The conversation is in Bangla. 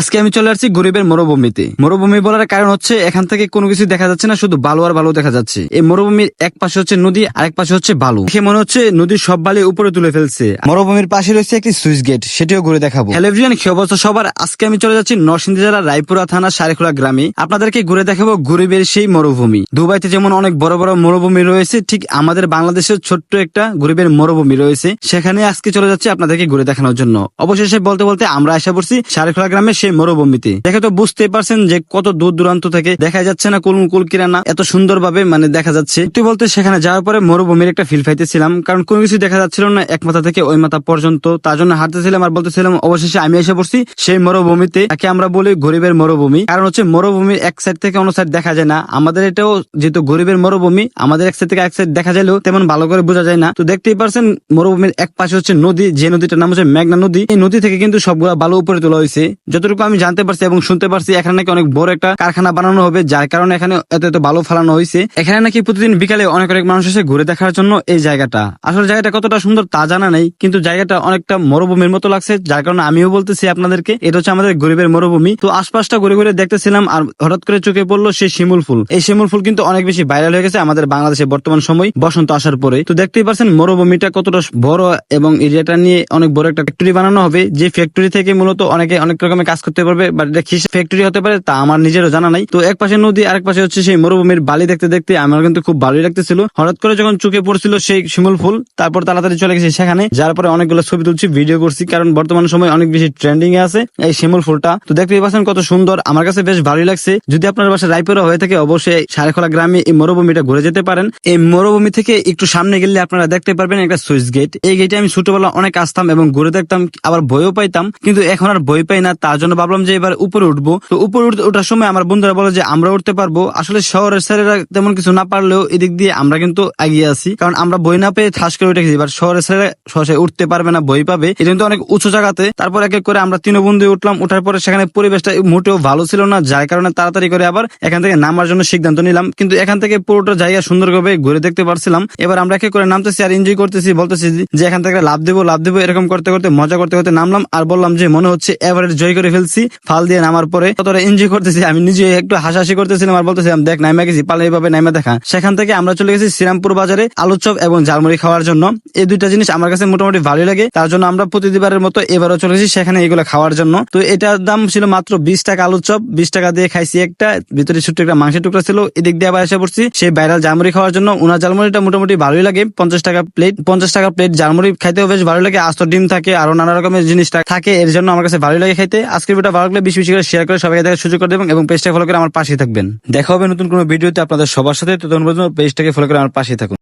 আজকে আমি চলে আসছি গরিবের মরুভূমিতে। মরুভূমি বলার কারণ হচ্ছে এখান থেকে কোনো কিছু দেখা যাচ্ছে না, শুধু বালু আর বালু দেখা যাচ্ছে। এই মরুভূমির এক পাশে হচ্ছে নদী, আরেক পাশে হচ্ছে বালু। দেখে মনে হচ্ছে নদীর সব বালি উপরে তুলে ফেলছে। মরুভূমির পাশে রয়েছে একটি সুইচ গেট, সেটিও ঘুরে দেখাবো। হ্যালো এভরিওয়ান, কি অবস্থা সবার? আজকে আমি চলে যাচ্ছি নরসিংদী জেলার রায়পুরা থানা সারেখোলা গ্রামে। আপনাদেরকে ঘুরে দেখাবো গরিবের সেই মরুভূমি। দুবাইতে যেমন অনেক বড় বড় মরুভূমি রয়েছে, ঠিক আমাদের বাংলাদেশের ছোট্ট একটা গরিবের মরুভূমি রয়েছে। সেখানে আজকে চলে যাচ্ছি আপনাদেরকে ঘুরে দেখানোর জন্য। অবশেষে বলতে বলতে আমরা আসা পড়ছি সারেখোলা গ্রামের সেই মরুভূমিতে। দেখে তো বুঝতেই পারছেন যে কত দূর দূরান্ত থেকে দেখা যাচ্ছে না, কুল কিরানা এত সুন্দর ভাবে দেখা যাচ্ছে। একটু বলতে সেখানে যাওয়ার পরে মরুভূমির একটা ফিল পাইতেছিলাম, কারণ কোনো কিছু দেখা যাচ্ছিল না এক মাথা থেকে ওই মাথা পর্যন্ত। তার জন্য হাঁটতেছিলাম আর বলতেছিলাম। অবশেষে আমি এসে পড়ছি সেই মরুভূমিতে, যাকে আমরা বলি গরিবের মরুভূমি। কারণ হচ্ছে মরুভূমির এক সাইড থেকে অন্য সাইড দেখা যায় না। আমাদের এটাও যেহেতু গরিবের মরুভূমি, আমাদের এক সাইড থেকে এক সাইড দেখা যাইলেও তেমন ভালো করে বোঝা যায় না। তো দেখতেই পারছেন মরুভূমির এক পাশে হচ্ছে নদী, যে নদীটার নাম হচ্ছে মেঘনা নদী। এই নদী থেকে কিন্তু সবগুলা বালু উপরে তোলা হয়েছে। যতটুকু আমি জানতে পারছি এবং শুনতে পারছি, এখানে নাকি অনেক বড় একটা কারখানা বানানো হবে, যার কারণে এখানে এত বালু ফালানো হয়েছে। এখানে নাকি প্রতিদিন বিকালে অনেক মানুষ এসে ঘুরে দেখার জন্য এই জায়গাটা। আসলে জায়গাটা কতটা সুন্দর তা জানা নেই, কিন্তু জায়গাটা অনেকটা মরুভূমির মতো লাগছে, যার কারণে আমিও বলতেছি আপনাদেরকে এটা হচ্ছে আমাদের গরিবের মরুভূমি। তো আশপাশটা ঘুরে ঘুরে দেখতেছিলাম আর হঠাৎ করে চোখে পড়লো সেই শিমুল ফুল। এই শিমুল ফুল কিন্তু অনেক বেশি ভাইরাল হয়ে গেছে আমাদের বাংলাদেশে বর্তমান সময় বসন্ত আসার পরে। তো দেখতেই পাচ্ছেন মরুভূমিটা কতটা বড়, এবং এরিয়াটা নিয়ে অনেক বড় একটা ফ্যাক্টরি বানানো হবে, যে ফ্যাক্টরি থেকে মূলত অনেকে অনেক রকমের কাজ করতে পারবে। বাট এটা কি ফ্যাক্টরি হতে পারে তা আমার নিজেরও জানা নাই। তো এক পাশে নদী, আরেক পাশে হচ্ছে সেই মরুভূমির বালি। দেখতে দেখতে আমার কিন্তু খুব ভালোই লাগতেছিল। হঠাৎ করে যখন চোখে পড়ছিল সেই শিমুল ফুল, তারপর তাড়াতাড়ি চলে গেছি সেখানে। যার পরে অনেকগুলো ছবি তুলছি, ভিডিও করছি, কারণ বর্তমান সময় অনেক বেশি ট্রেন্ডিং এ আছে এই শিমুল ফুলটা। তো দেখতেই পাচ্ছেন কত সুন্দর, আমার কাছে বেশ ভালোই লাগছে। যদি আপনার বাসা রায়পুরা হয়ে থাকে, অবশ্যই সারেখোলা গ্রামে এই মরুভূমিটা ঘুরে যেতে পারেন। এই মরুভূমি থেকে একটু সামনে গেলে আপনারা দেখতে পারবেন একটা সুইচ গেট। এই গেটে আমি ছোটবেলা অনেক আসতাম এবং ঘুরে দেখতাম, আবার বইও পাইতাম, কিন্তু এখন আর বই পাই না। তার জন্য ভাবলাম যে এবার উপরে উঠবো। তো উপরে ওঠার সময় আমার বন্ধুরা বলে যে আমরা উঠতে পারবো। আসলে শহরের ছেলেরা তেমন কিছু না পারলেও এদিক দিয়ে আমরা কিন্তু এগিয়ে আছি, কারণ আমরা বই না পেয়ে ঠাস করে উঠে গেছি। এবার শহরের ছেলেরা সহজে উঠতে পারবে না, বই পাবে। এটা কিন্তু অনেক উঁচু জায়গাতে। তারপর এক এক করে আমরা তিন বন্ধু উঠলাম। উঠার পরে সেখানে পরিবেশটা মোটেও ভালো ছিল না, যার কারণে তাড়াতাড়ি করে আবার এখান থেকে নামার জন্য সিদ্ধান্ত নিলাম। কিন্তু এখান থেকে পুরোটা জায়গা সুন্দরভাবে ঘুরে দেখতে পারছিলাম। এবার আমরা এক এক করে নামতেছি আর এনজয় করতেছি, বলতেছি যে এখান থেকে লাভ দেবো এরকম করতে করতে মজা করতে করতে নামলাম। আর বললাম যে মনে হচ্ছে এভারেজ জয় করে ফেলছি। ফাল দিয়ে নামার পরে কতটা এনজয় করতেছি, আমি নিজে একটু হাসাহাসি করতেছিলাম আর বলতেছিলাম দেখ নাইমা গেছি, পালে এইভাবে নাইমা দেখা। সেখান থেকে আমরা চলে গেছি শ্রীরামপুর বাজারে আলুর চপ এবং ঝালমুড়ি খাওয়ার জন্য। এই দুইটা জিনিস আমার কাছে মোটামুটি ভালোই লাগে, তার জন্য আমরা প্রতিবারের মতো এবারও চলে গেছি সেখানে এগুলো খাওয়ার জন্য। তো এটার দাম ছিল মাত্র 20 টাকা আলুর চপ। 20 টাকা দিয়ে খাইছি একটা, ভিতরে ছোট্ট একটা মাংসের টুকরা ছিল। এদিক দিয়ে আবার এসে পড়ছি সেই ভাইরাল ঝালমুড়ি খাওয়ার জন্য। উনার ঝালমুড়িটা মোটামুটি ভালোই লাগে, 50 টাকা প্লেট। 50 টাকা প্লেট ঝালমুড়ি খাইতেও বেশ ভালো লাগে। আস্ত ডিম থাকে, আরো নানা রকমের জিনিসটা থাকে, এর জন্য আমার কাছে ভালোই লাগে খাইতে। আজকের ভিডিওটা ভালো লাগলে বেশি বেশি করে শেয়ার করে সবাইকে দেখার সুযোগ করে দেবেন এবং পেজটা ফলো করে আমার পাশে থাকবেন। দেখা হবে নতুন কোনো ভিডিওতে আপনাদের সবার সাথে। ততক্ষণ পর্যন্ত পেজটাকে ফলো করে আমার পাশে থাকুন।